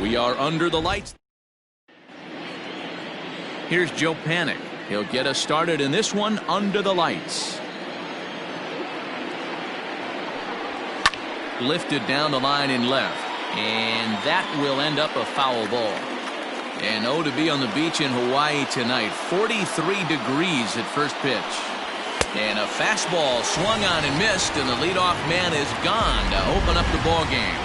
We are under the lights. Here's Joe Panic. He'll get us started in this one under the lights. Lifted down the line in left. And that will end up a foul ball. And oh, to be on the beach in Hawaii tonight. 43 degrees at first pitch. And a fastball swung on and missed, and the leadoff man is gone to open up the ball game.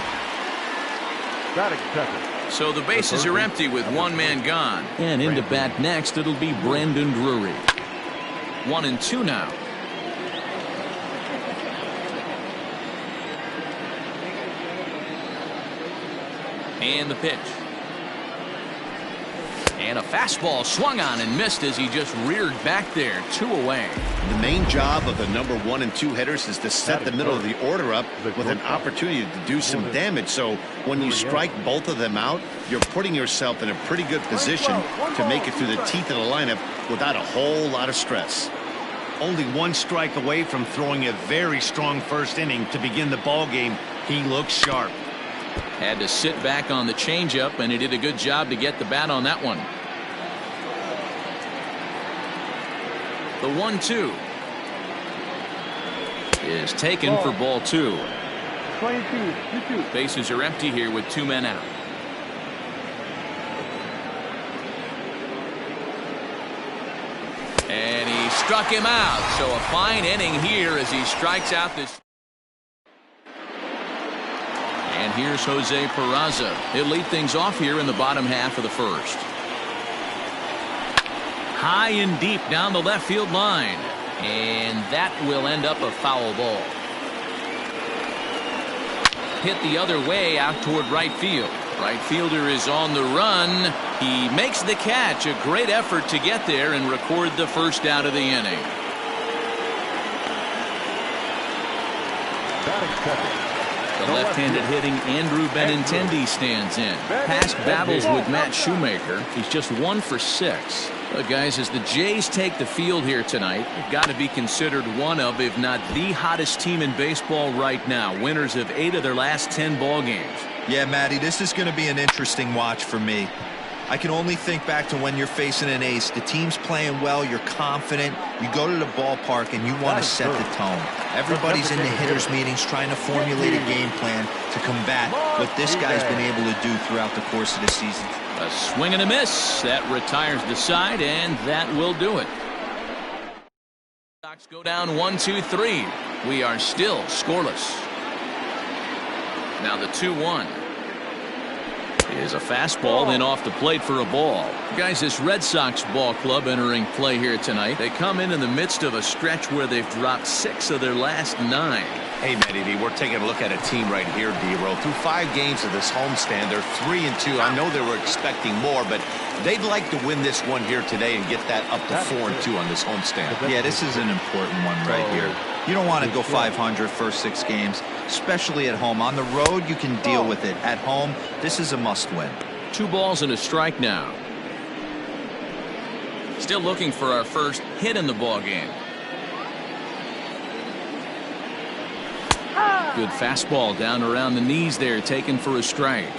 So the bases are empty with one man gone. And into bat next, it'll be Brandon Drury. 1-2 now. And the pitch. And a fastball swung on and missed as he just reared back there. 2 away. The main job of the number 1 and 2 hitters is to set the middle of the order up with an opportunity to do some damage. So when you strike both of them out, you're putting yourself in a pretty good position to make it through the teeth of the lineup without a whole lot of stress. Only 1 strike away from throwing a very strong first inning to begin the ball game. He looks sharp. Had to sit back on the changeup, and he did a good job to get the bat on that one. The 1-2 is taken for ball 2. Bases are empty here with 2 men out. And he struck him out. So a fine inning here as he strikes out this. And here's Jose Peraza. He'll lead things off here in the bottom half of the first. High and deep down the left field line. And that will end up a foul ball. Hit the other way out toward right field. Right fielder is on the run. He makes the catch. A great effort to get there and record the first out of the inning. The left-handed hitting Andrew Benintendi stands in. Past battles with Matt Shoemaker. He's just 1 for 6. Look, guys, as the Jays take the field here tonight, they've got to be considered one of, if not the hottest team in baseball right now. Winners of 8 of their last 10 ball games. Yeah, Matty, this is going to be an interesting watch for me. I can only think back to when you're facing an ace. The team's playing well, you're confident, you go to the ballpark and you want to set the tone. Everybody's in the hitters meetings trying to formulate a game plan to combat what this guy's been able to do throughout the course of the season. A swing and a miss. That retires the side, and that will do it. Sox go down 1-2-3. We are still scoreless. Now the 2-1 is a fastball, then off the plate for a ball. Guys, this Red Sox ball club entering play here tonight. They come in the midst of a stretch where they've dropped 6 of their last 9. Hey, Matty D, we're taking a look at a team right here, D-Roll. Through 5 games of this homestand, they're 3-2. I know they were expecting more, but they'd like to win this one here today and get that up to 4-2 on this homestand. Yeah, this is an important one right here. You don't want to go 500 first 6 games, especially at home. On the road, you can deal with it. At home, this is a must-win. 2 balls and a strike now. Still looking for our first hit in the ball game. Good fastball down around the knees there, taken for a strike.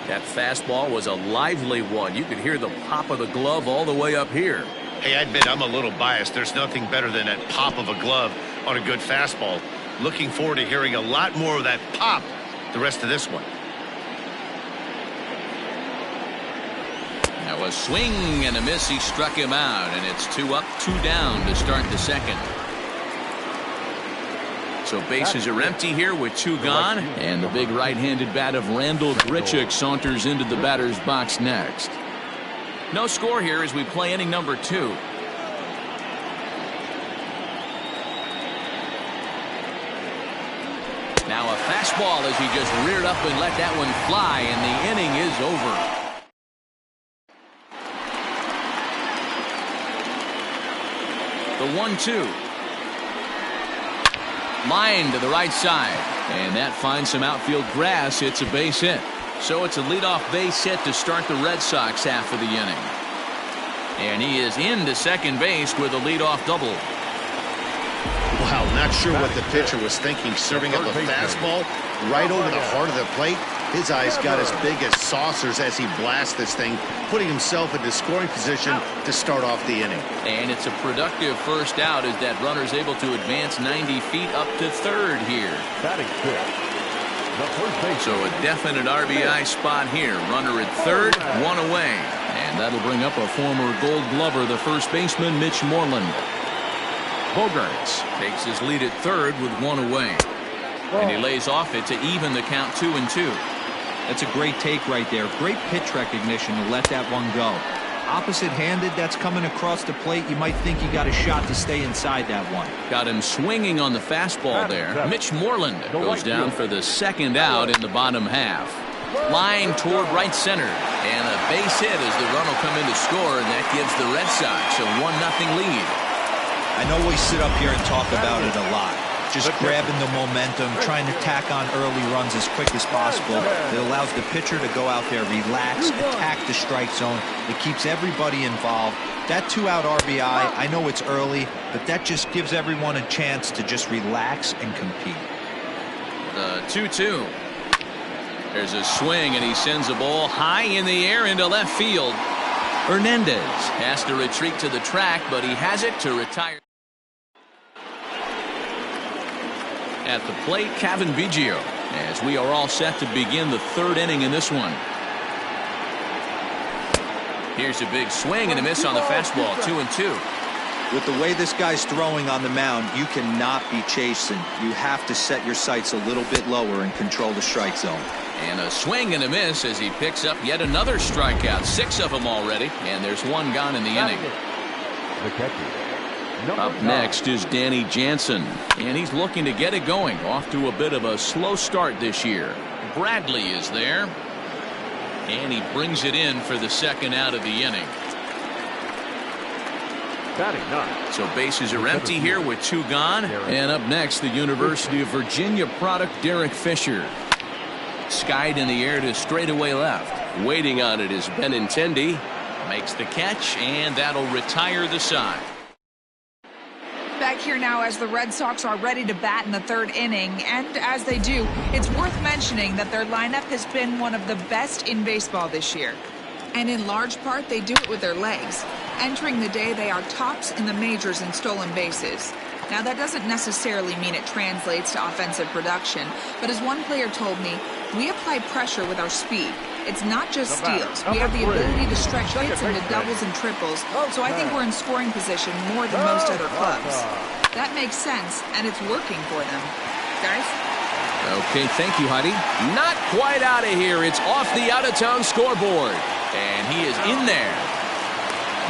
That fastball was a lively one. You could hear the pop of the glove all the way up here. Hey, I admit I'm a little biased. There's nothing better than that pop of a glove on a good fastball. Looking forward to hearing a lot more of that pop the rest of this one. Now a swing and a miss. He struck him out, and it's 2 up, 2 down to start the second. So bases are empty here with 2 gone, and the big right-handed bat of Randall Grichuk saunters into the batter's box next. No score here as we play inning number 2. Now a fastball as he just reared up and let that one fly, and the inning is over. The 1-2. Line to the right side, and that finds some outfield grass. It's a base hit. So it's a leadoff base hit to start the Red Sox half of the inning. And he is into second base with a leadoff double. Wow, not sure what the pitcher was thinking, serving up a fastball right over the heart of the plate. His eyes got as big as saucers as he blasts this thing, putting himself into scoring position to start off the inning. And it's a productive first out as that runner's able to advance 90 feet up to third here. So a definite RBI spot here. Runner at third, one away. And that'll bring up a former Gold Glover, the first baseman, Mitch Moreland. Bogaerts takes his lead at third with one away. And he lays off it to even the count 2-2. That's a great take right there. Great pitch recognition to let that one go. Opposite-handed, that's coming across the plate. You might think you got a shot to stay inside that one. Got him swinging on the fastball there. Mitch Moreland goes down for the second out in the bottom half. Line toward right center. And a base hit as the run will come in to score, and that gives the Red Sox a 1-0 lead. I know we sit up here and talk about it a lot. Just grabbing the momentum, trying to tack on early runs as quick as possible. It allows the pitcher to go out there, relax, attack the strike zone. It keeps everybody involved. That 2-out RBI, I know it's early, but that just gives everyone a chance to just relax and compete. The 2-2. There's a swing, and he sends a ball high in the air into left field. Hernandez has to retreat to the track, but he has it to retire. At the plate, Kevin Biggio, as we are all set to begin the third inning in this one. Here's a big swing and a miss on the fastball, 2-2. With the way this guy's throwing on the mound, you cannot be chasing. You have to set your sights a little bit lower and control the strike zone. And a swing and a miss as he picks up yet another strikeout. 6 of them already, and there's one gone in the inning. Up next is Danny Jansen, and he's looking to get it going. Off to a bit of a slow start this year. Bradley is there, and he brings it in for the second out of the inning. So bases are empty here with 2 gone. And up next, the University of Virginia product, Derek Fisher. Skied in the air to straightaway left. Waiting on it is Benintendi. Makes the catch, and that'll retire the side. Back here now as the Red Sox are ready to bat in the third inning, and as they do, it's worth mentioning that their lineup has been one of the best in baseball this year. And in large part, they do it with their legs. Entering the day, they are tops in the majors in stolen bases. Now, that doesn't necessarily mean it translates to offensive production, but as one player told me, we apply pressure with our speed. It's not just steals. We have the ability to stretch hits into doubles and triples, so I think we're in scoring position more than most other clubs. That makes sense, and it's working for them. Guys? Okay, thank you, Heidi. Not quite out of here. It's off the out-of-town scoreboard, and he is in there.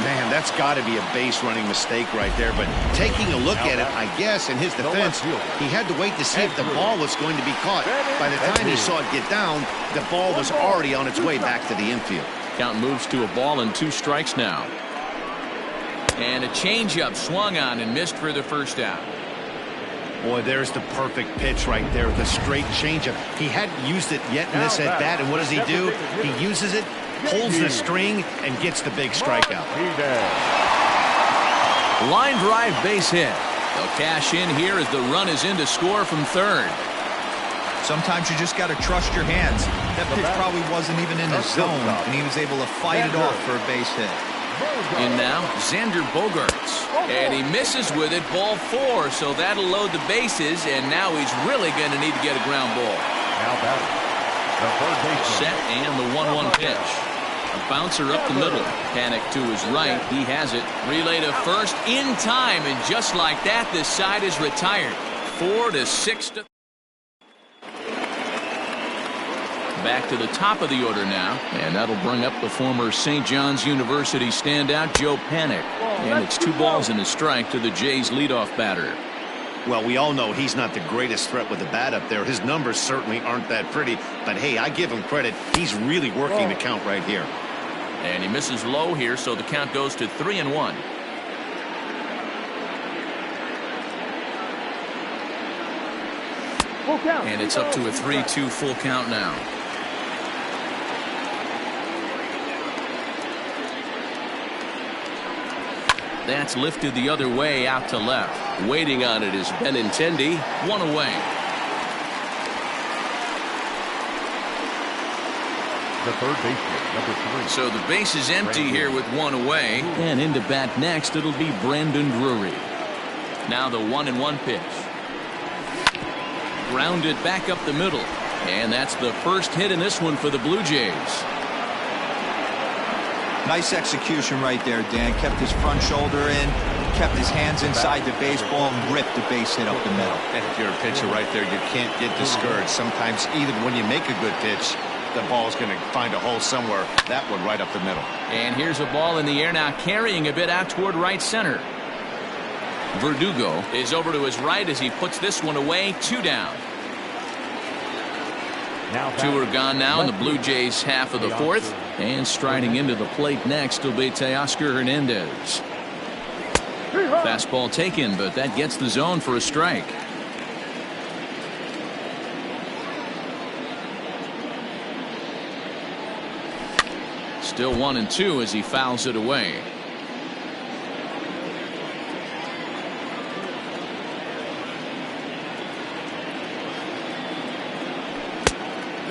Man, that's got to be a base-running mistake right there. But taking a look at it, I guess, in his defense, he had to wait to see if the ball was going to be caught. By the time he saw it get down, the ball was already on its way back to the infield. Count moves to a ball and 2 strikes now. And a changeup swung on and missed for the first out. Boy, there's the perfect pitch right there, the straight changeup. He hadn't used it yet in this at-bat, and what does he do? He uses it, pulls the string, and gets the big strikeout. Line drive base hit. They'll cash in here as the run is in to score from third. Sometimes you just got to trust your hands. That pitch probably wasn't even in his zone, and he was able to fight it off for a base hit. In now, Xander Bogaerts. And he misses with it, ball 4, so that'll load the bases, and now he's really going to need to get a ground ball. Set and the 1-1 pitch. A bouncer up the middle. Panic to his right. He has it. Relay to first in time, and just like that, this side is retired. 4-6. Back to the top of the order now, and that'll bring up the former St. John's University standout Joe Panic. And it's 2 balls and a strike to the Jays leadoff batter. Well, we all know he's not the greatest threat with the bat up there. His numbers certainly aren't that pretty, but hey, I give him credit. He's really working the count right here. And he misses low here, so the count goes to 3-1. And it's up to a 3-2 full count now. That's lifted the other way out to left. Waiting on it is Benintendi. 1 away. the third baseman, number 3. So the base is empty here with one away. And into bat next, it'll be Brandon Drury. Now the 1-1 pitch. Grounded back up the middle. And that's the first hit in this one for the Blue Jays. Nice execution right there, Dan. Kept his front shoulder in, kept his hands inside the baseball, and ripped the base hit up the middle. And if you're a pitcher right there, you can't get discouraged. Sometimes even when you make a good pitch, the ball's going to find a hole somewhere. That one right up the middle. And here's a ball in the air now, carrying a bit out toward right center. Verdugo is over to his right as he puts this one away. 2 down. Two are gone now in the Blue Jays half of the fourth. And striding into the plate next will be Teoscar Hernandez. Fastball taken, but that gets the zone for a strike. Still 1-2 as he fouls it away.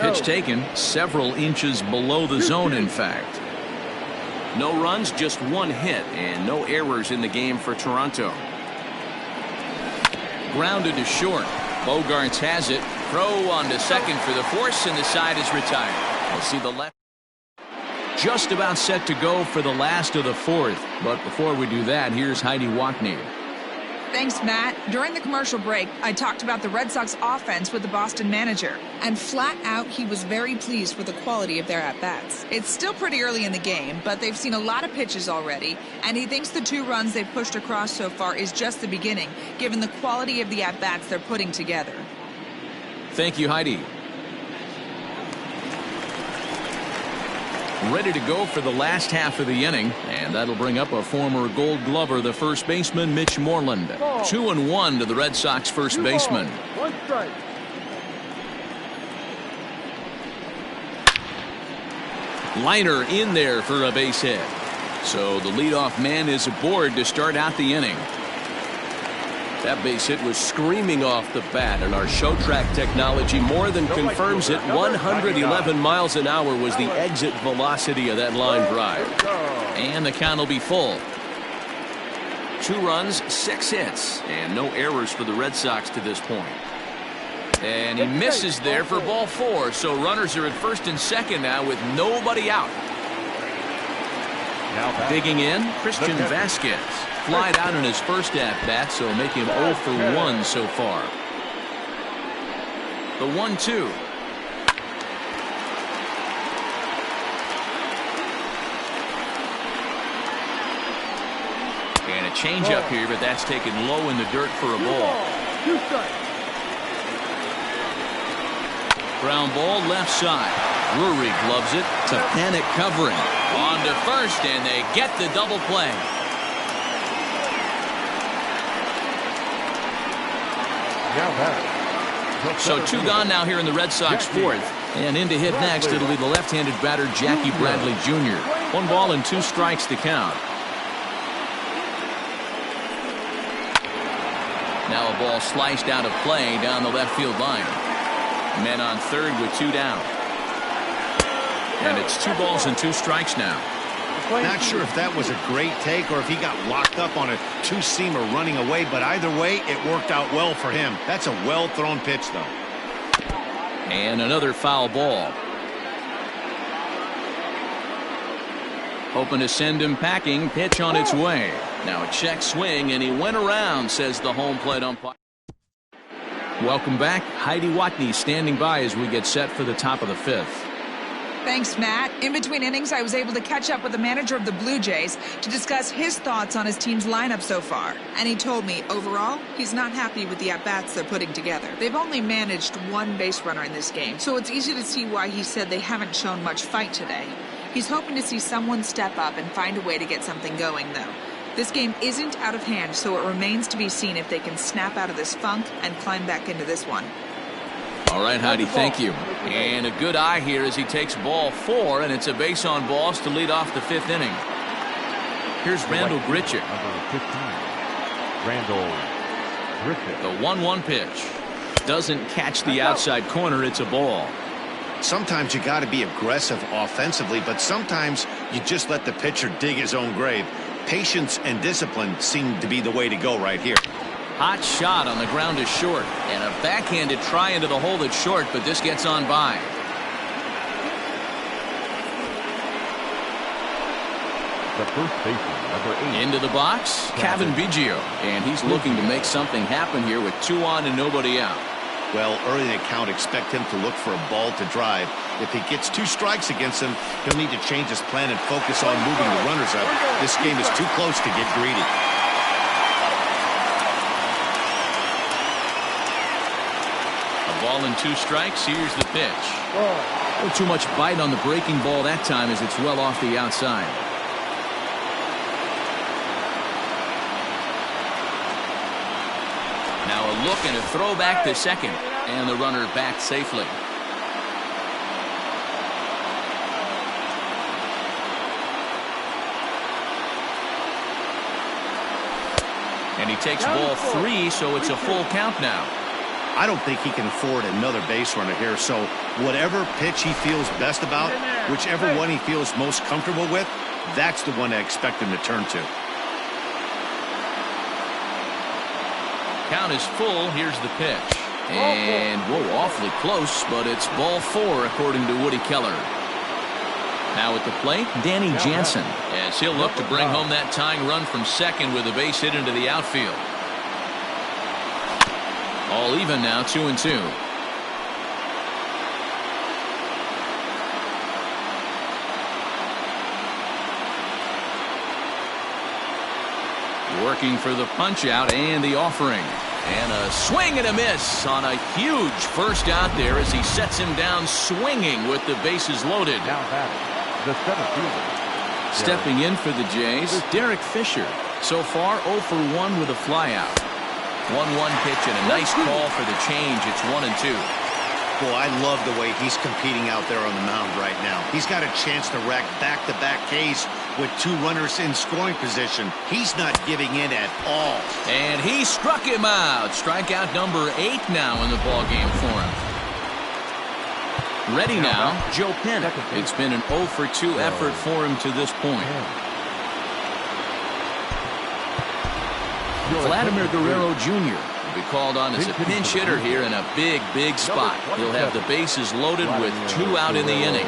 Pitch taken several inches below the zone, in fact. No runs, just one hit, and no errors in the game for Toronto. Grounded to short. Bogarts has it. Throw on to second for the force, and the side is retired. We'll see the left. Just about set to go for the last of the fourth. But before we do that, here's Heidi Watney. Thanks, Matt. During the commercial break, I talked about the Red Sox offense with the Boston manager. And flat out, he was very pleased with the quality of their at-bats. It's still pretty early in the game, but they've seen a lot of pitches already. And he thinks the 2 runs they've pushed across so far is just the beginning, given the quality of the at-bats they're putting together. Thank you, Heidi. Ready to go for the last half of the inning, and that'll bring up a former Gold Glover, the first baseman, Mitch Moreland. 2-1 to the Red Sox first baseman. 1 strike. Liner in there for a base hit. So the leadoff man is aboard to start out the inning. That base hit was screaming off the bat, and our show track technology more than confirms it. 111 miles an hour was the exit velocity of that line drive. And the count will be full. 2 runs, 6 hits, and no errors for the Red Sox to this point. And he misses there for ball 4. So runners are at first and second now with nobody out. Digging in, Christian Vasquez. Flied out in his first at-bat, so make him 0 for 1 so far. The 1-2. And a changeup here, but that's taken low in the dirt for a ball. Ground ball left side. Drury gloves it to panic covering. On to first, and they get the double play. So 2 gone now here in the Red Sox fourth. And in to hit next, it'll be the left-handed batter Jackie Bradley Jr. 1 ball and 2 strikes to count. Now a ball sliced out of play down the left field line. Men on third with 2 down. And it's 2 balls and 2 strikes now. Not sure if that was a great take or if he got locked up on a 2-seamer running away, but either way, it worked out well for him. That's a well-thrown pitch, though. And another foul ball. Hoping to send him packing. Pitch on its way. Now a check swing, and he went around, says the home plate umpire. Welcome back. Heidi Watney standing by as we get set for the top of the 5th. Thanks, Matt. In between innings, I was able to catch up with the manager of the Blue Jays to discuss his thoughts on his team's lineup so far. And he told me, overall, he's not happy with the at-bats they're putting together. They've only managed 1 base runner in this game, so it's easy to see why he said they haven't shown much fight today. He's hoping to see someone step up and find a way to get something going, though. This game isn't out of hand, so it remains to be seen if they can snap out of this funk and climb back into this one. All right, Heidi, thank you. And a good eye here as he takes ball 4, and it's a base on balls to lead off the 5th inning. Here's Randall Grichuk. Number 15, Randall Grichuk. The 1-1 pitch. Doesn't catch the outside corner. It's a ball. Sometimes you got to be aggressive offensively, but sometimes you just let the pitcher dig his own grave. Patience and discipline seem to be the way to go right here. Hot shot on the ground is short, and a backhanded try into the hole that's short, but this gets on by. The first baseman, number 8. Into the box, Kevin Biggio, and he's looking to make something happen here with 2 on and nobody out. Well, early in the count, expect him to look for a ball to drive. If he gets 2 strikes against him, he'll need to change his plan and focus on moving the runners up. This game is too close to get greedy. A ball and 2 strikes. Here's the pitch. Not too much bite on the breaking ball that time as it's well off the outside. Now a look and a throw back to second, and the runner back safely. And he takes ball 3, so it's a full count now. I don't think he can afford another base runner here, so whatever pitch he feels best about, whichever one he feels most comfortable with, that's the one I expect him to turn to. Count is full. Here's the pitch. And, whoa, awfully close, but it's ball 4 according to Woody Keller. Now at the plate, Danny Jansen, as he'll look to bring home that tying run from second with a base hit into the outfield. All even now, 2-2. Working for the punch out and the offering. And a swing and a miss on a huge first out there as he sets him down swinging with the bases loaded. Now batting, the center fielder. Stepping in for the Jays, Derek Fisher. So far 0 for 1 with a flyout. 1-1 pitch and a nice call for the change. It's 1-2. Boy, I love the way he's competing out there on the mound right now. He's got a chance to rack back-to-back Ks with 2 runners in scoring position. He's not giving in at all. And he struck him out. Strikeout number 8 now in the ballgame for him. Ready now, Joe Penn. It's been an 0 for 2 effort for him to this point. Vladimir Guerrero Jr. will be called on as a pinch hitter here in a big spot. He'll have the bases loaded with 2 out in the inning.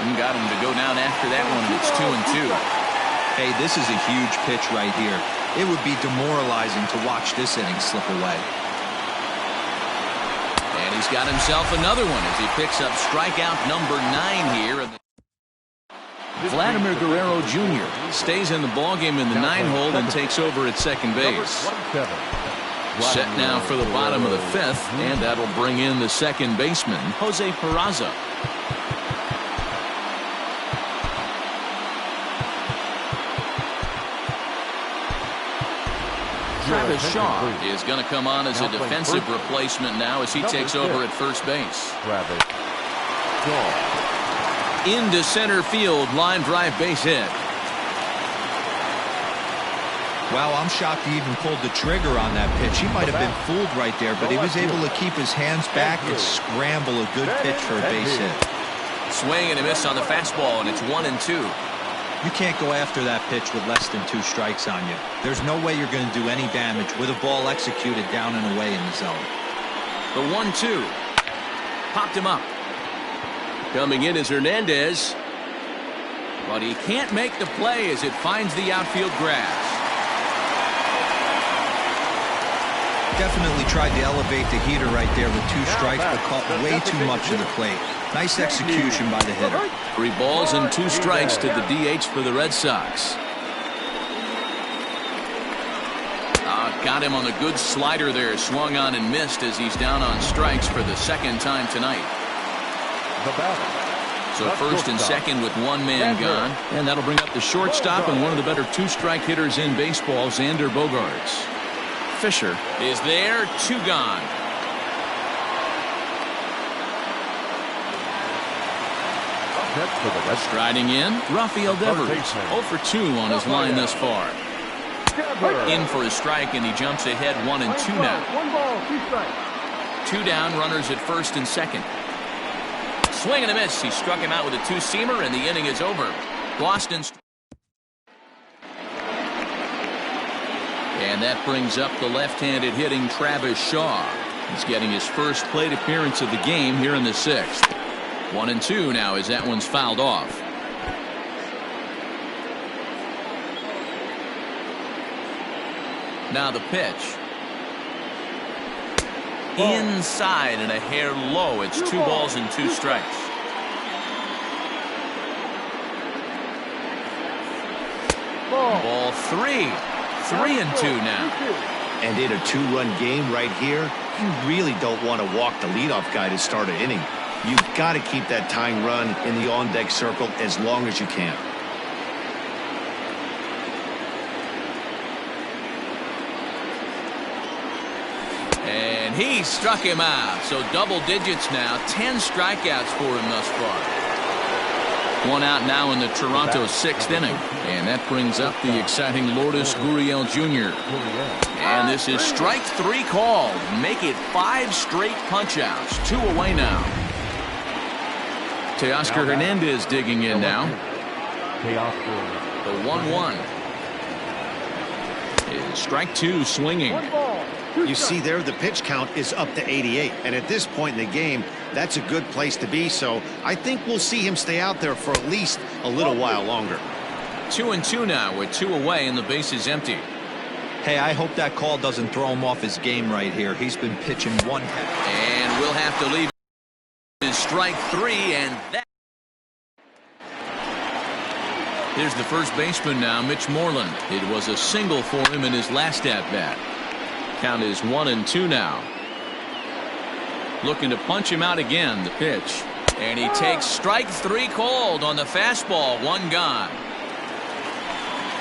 And got him to go down after that one, and it's 2-2. Hey, this is a huge pitch right here. It would be demoralizing to watch this inning slip away. And he's got himself another one as he picks up strikeout number 9 here. Vladimir Guerrero Jr. stays in the ballgame in the 9-hole and takes over at second base. Set now for the bottom of the 5th, and that'll bring in the second baseman, Jose Peraza. Travis Shaw is going to come on as a defensive replacement now as he takes over at first base. Into center field, line drive base hit. Wow, I'm shocked he even pulled the trigger on that pitch. He might have been fooled right there, but he was able to keep his hands back and scramble a good pitch for a base hit. Swing and a miss on the fastball, and it's 1-2. You can't go after that pitch with less than 2 strikes on you. There's no way you're going to do any damage with a ball executed down and away in the zone. The 1-2. Popped him up. Coming in is Hernandez. But he can't make the play as it finds the outfield grass. Definitely tried to elevate the heater right there with 2 strikes, but caught way too much of the plate. Nice execution by the hitter. 3 balls and 2 strikes to the DH for the Red Sox. Got him on a good slider there. Swung on and missed as he's down on strikes for the 2nd time tonight. So first and second with 1 man gone. And that'll bring up the shortstop and one of the better 2-strike hitters in baseball, Xander Bogaerts. Fisher is there, 2 gone. Striding in, Rafael Devers, 0 for 2 on his line thus far. In for a strike, and he jumps ahead 1-2 now. 2 2 down, runners at first and second. Swing and a miss. He struck him out with a two-seamer, and the inning is over. Boston's. And that brings up the left-handed hitting Travis Shaw. He's getting his first plate appearance of the game here in the 6th. 1-2 now as that one's fouled off. Now the pitch. Inside and a hair low. It's 2 balls and 2 strikes. Ball 3. 3-2 now. And in a 2-run game right here, you really don't want to walk the leadoff guy to start an inning. You've got to keep that tying run in the on-deck circle as long as you can. And he struck him out. So double digits now. 10 strikeouts for him thus far. 1 out now in the Toronto 6th inning. And that brings up the exciting Lourdes Gurriel Jr. And this is strike 3 called. Make it 5 straight punch-outs. 2 away now. Teoscar Hernandez digging in now. The 1-1. Is strike 2 swinging. You see there, the pitch count is up to 88. And at this point in the game, that's a good place to be. So I think we'll see him stay out there for at least a little while longer. 2-2 now with 2 away and the base is empty. Hey, I hope that call doesn't throw him off his game right here. He's been pitching one. And we'll have to leave his strike 3, and that. Here's the first baseman now, Mitch Moreland. It was a single for him in his last at-bat. Count is 1-2 now. Looking to punch him out again. The pitch. And he takes strike 3 called on the fastball. 1 gone.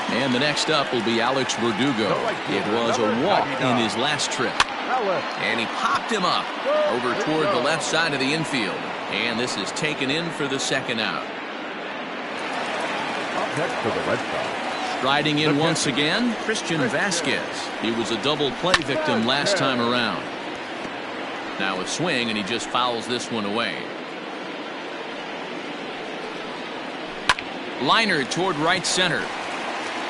And the next up will be Alex Verdugo. It was a walk in his last trip. And he popped him up over toward the left side of the infield. And this is taken in for the 2nd out. Next for the Red Sox. Striding in once again, Christian Vasquez. He was a double play victim last time around. Now a swing, and he just fouls this one away. Liner toward right center.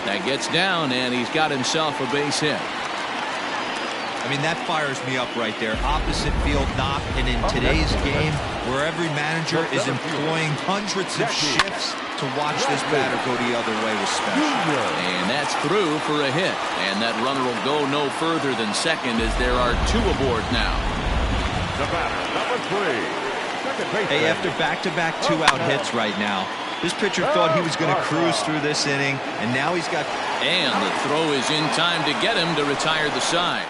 That gets down, and he's got himself a base hit. I mean, that fires me up right there. Opposite field knock, and in today's game, where every manager is employing hundreds of shifts to watch this batter go the other way was special. And that's through for a hit. And that runner will go no further than second as there are 2 aboard now. The batter, number 3. Hey, after back-to-back 2-out hits right now, this pitcher thought he was going to cruise through this inning, and now he's got. And the throw is in time to get him to retire the side.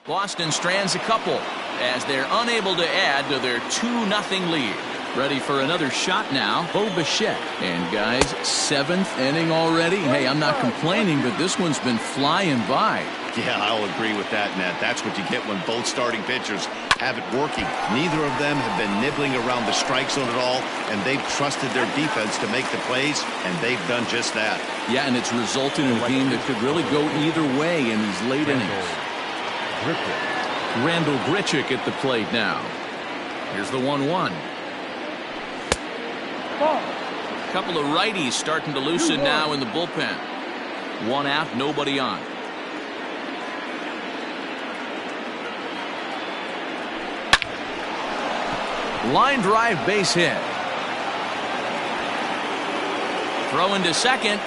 Boston strands a couple as they're unable to add to their 2-0 lead. Ready for another shot now, Bo Bichette. And guys, 7th inning already. Hey, I'm not complaining, but this one's been flying by. Yeah, I'll agree with that, Nat. That's what you get when both starting pitchers have it working. Neither of them have been nibbling around the strike zone at all, and they've trusted their defense to make the plays, and they've done just that. Yeah, and it's resulted in a game that could really go either way in these late innings. Randall Grichuk at the plate now. Here's the 1-1. Couple of righties starting to loosen now in the bullpen. 1 out, nobody on. Line drive base hit. Throw into second.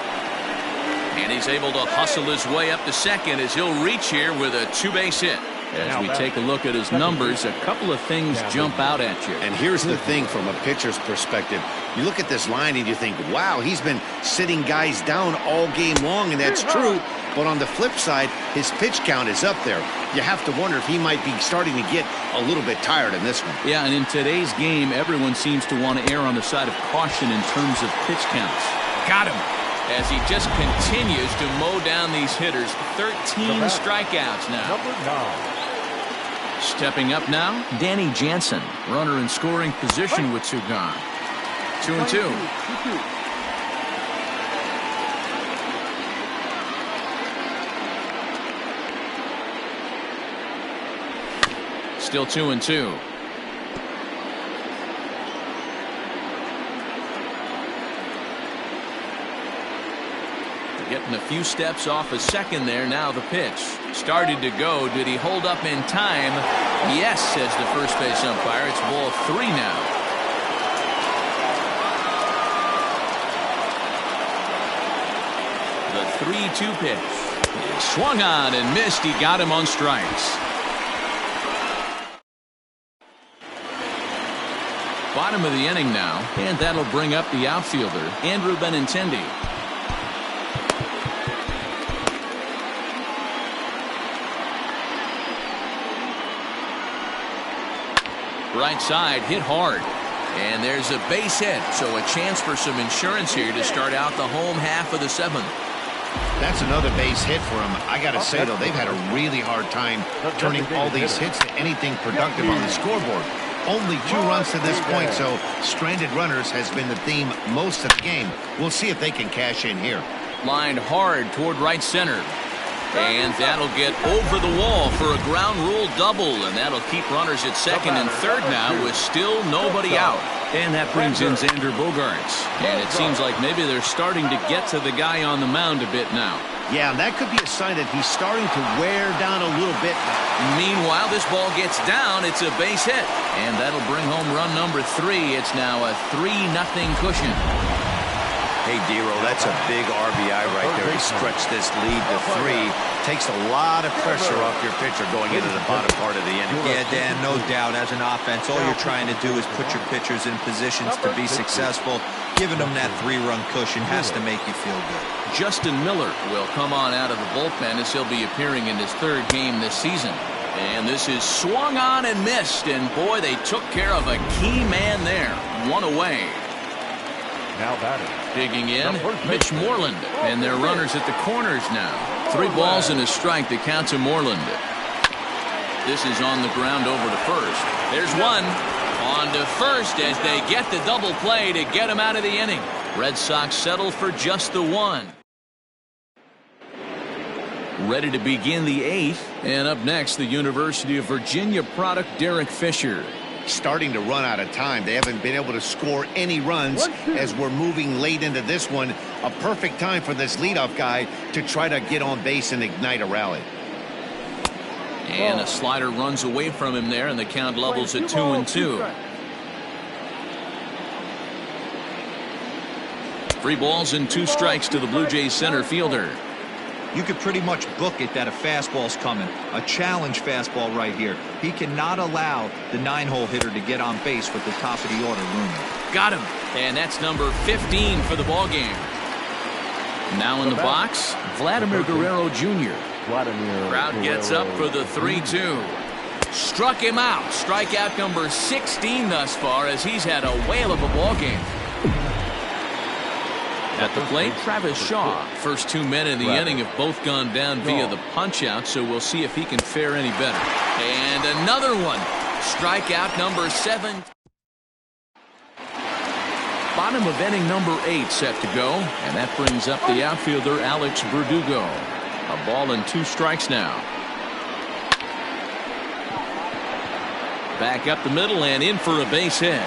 And he's able to hustle his way up to second as he'll reach here with a 2-base hit. As we take a look at his numbers, a couple of things jump out at you. And here's the thing from a pitcher's perspective. You look at this line and you think, wow, he's been sitting guys down all game long, and that's true. But on the flip side, his pitch count is up there. You have to wonder if he might be starting to get a little bit tired in this one. Yeah, and in today's game, everyone seems to want to err on the side of caution in terms of pitch counts. Got him. As he just continues to mow down these hitters. 13 strikeouts now. Number 9. Stepping up now, Danny Jansen. Runner in scoring position with 2 gone. 2-2. still 2-2. Getting a few steps off a second there. Now the pitch started to go. Did he hold up in time? Yes, says the first base umpire. It's ball 3 now. The 3-2 pitch. He swung on and missed. He got him on strikes. Bottom of the inning now, and that'll bring up the outfielder, Andrew Benintendi. Right side hit hard, and there's a base hit, so a chance for some insurance here to start out the home half of the 7th. That's another base hit for him. I gotta say though, they've had a really hard time turning all these hits to anything productive on the scoreboard. Only 2 runs to this point, so stranded runners has been the theme most of the game. We'll see if they can cash in here. Lined hard toward right center. And that'll get over the wall for a ground rule double, and that'll keep runners at second and third now with still nobody out. And that brings in Xander Bogaerts. And it seems like maybe they're starting to get to the guy on the mound a bit now. Yeah, and that could be a sign that he's starting to wear down a little bit. Meanwhile, this ball gets down. It's a base hit. And that'll bring home run number 3. It's now a 3-0 cushion. Hey, Dero, that's a big RBI right there. He stretched this lead to 3. Takes a lot of pressure off your pitcher going into the bottom part of the inning. Yeah, Dan, no doubt. As an offense, all you're trying to do is put your pitchers in positions to be successful. Giving them that 3-run cushion has to make you feel good. Justin Miller will come on out of the bullpen as he'll be appearing in his 3rd game this season. And this is swung on and missed. And boy, they took care of a key man there. 1 away. Now batting. Digging in, Mitch Moreland, and their runners at the corners now. 3 balls and a strike to count to Moreland. This is on the ground over to first. There's one. On to first as they get the double play to get him out of the inning. Red Sox settle for just the 1. Ready to begin the 8th, and up next, the University of Virginia product Derek Fisher. Starting to run out of time. They haven't been able to score any runs as we're moving late into this one. A perfect time for this leadoff guy to try to get on base and ignite a rally. And a slider runs away from him there, and the count levels at 2-2. 3 balls and 2 strikes to the Blue Jays center fielder. You could pretty much book it that a fastball's coming. A challenge fastball right here. He cannot allow the 9-hole hitter to get on base with the top of the order looming. Got him. And that's number 15 for the ball game. Now in the box, Vladimir Guerrero Jr. Crowd gets up for the 3-2. Struck him out. Strikeout number 16 thus far as he's had a whale of a ball game. At the plate, Travis Shaw. First 2 men in the inning have both gone down via the punch-out, so we'll see if he can fare any better. And another one. Strikeout number 7. Bottom of inning number 8 set to go, and that brings up the outfielder Alex Verdugo. A ball and 2 strikes now. Back up the middle and in for a base hit.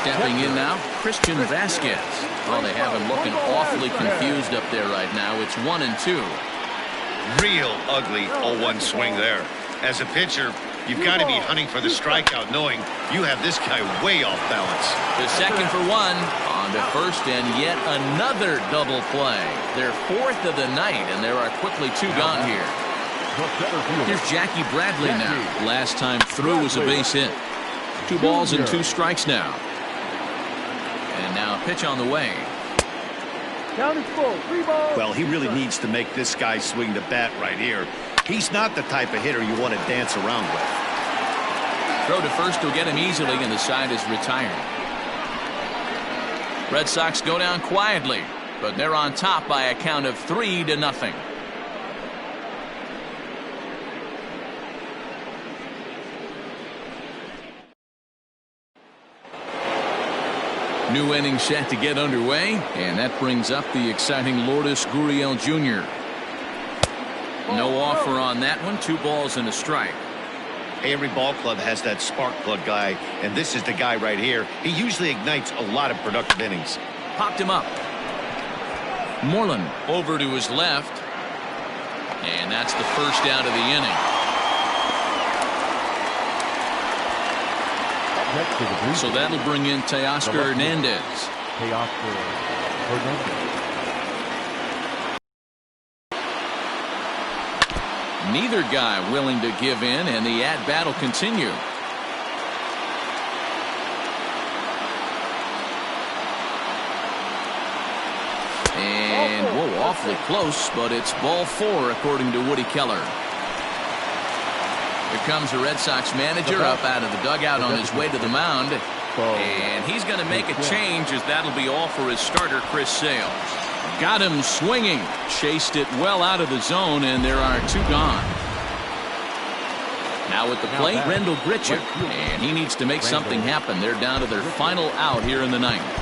Stepping in now, Christian Vasquez. Well, they have him looking awfully confused up there right now. It's 1-2. Real ugly 0-1 swing there. As a pitcher, you've got to be hunting for the strikeout, knowing you have this guy way off balance. The second for 1. On to first, and yet another double play. Their 4th of the night, and there are quickly 2 gone here. Here's Jackie Bradley now. Last time through was a base hit. 2 balls and 2 strikes now. And now a pitch on the way. Well, he really needs to make this guy swing the bat right here. He's not the type of hitter you want to dance around with. Throw to first will get him easily, and the side is retired. Red Sox go down quietly, but they're on top by a count of 3-0. New inning set to get underway, and that brings up the exciting Lourdes Gurriel Jr. No offer on that one. 2 balls and a strike. Hey, every ball club has that spark plug guy, and this is the guy right here. He usually ignites a lot of productive innings. Popped him up. Moreland over to his left, and that's the first out of the inning. So that'll bring in Teoscar Hernandez. Neither guy willing to give in, and the at-bat will continue. And, whoa, awfully close, but it's ball 4, according to Woody Keller. Here comes the Red Sox manager up out of the dugout on his way to the mound. And he's going to make a change, as that'll be all for his starter, Chris Sale. Got him swinging. Chased it well out of the zone, and there are 2 gone. Now at the plate, Rendell Grichuk. And he needs to make something happen. They're down to their final out here in the 9th.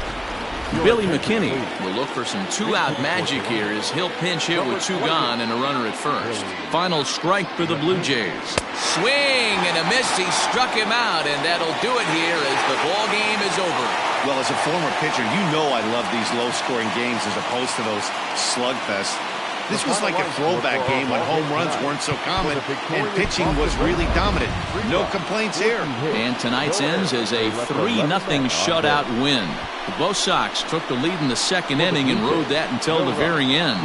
Billy McKinney will look for some 2-out magic here as he'll pinch hit with 2 gone and a runner at first. Final strike for the Blue Jays. Swing and a miss. He struck him out, and that'll do it here as the ball game is over. Well, as a former pitcher, you know I love these low-scoring games as opposed to those slugfests. This was like a throwback game when home runs weren't so common and pitching was really dominant. No complaints here. And tonight's ends as a 3-0 shutout win. Both Sox took the lead in the 2nd inning and rode that until the very end.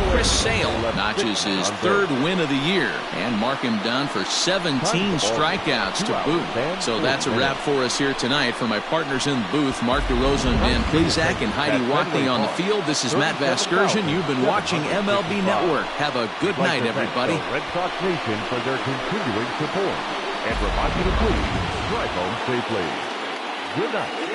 Chris Sale notches his 3rd win of the year and mark him down for 17 strikeouts to boot. So that's a wrap for us here tonight. For my partners in the booth, Mark DeRosa and Dan Plesac and Heidi Watney on the field, this is Matt Vasgersian. You've been watching MLB Network. Have a good night, everybody. Red Sox Nation for their continuing support. And remind you to please drive home safely. Good night.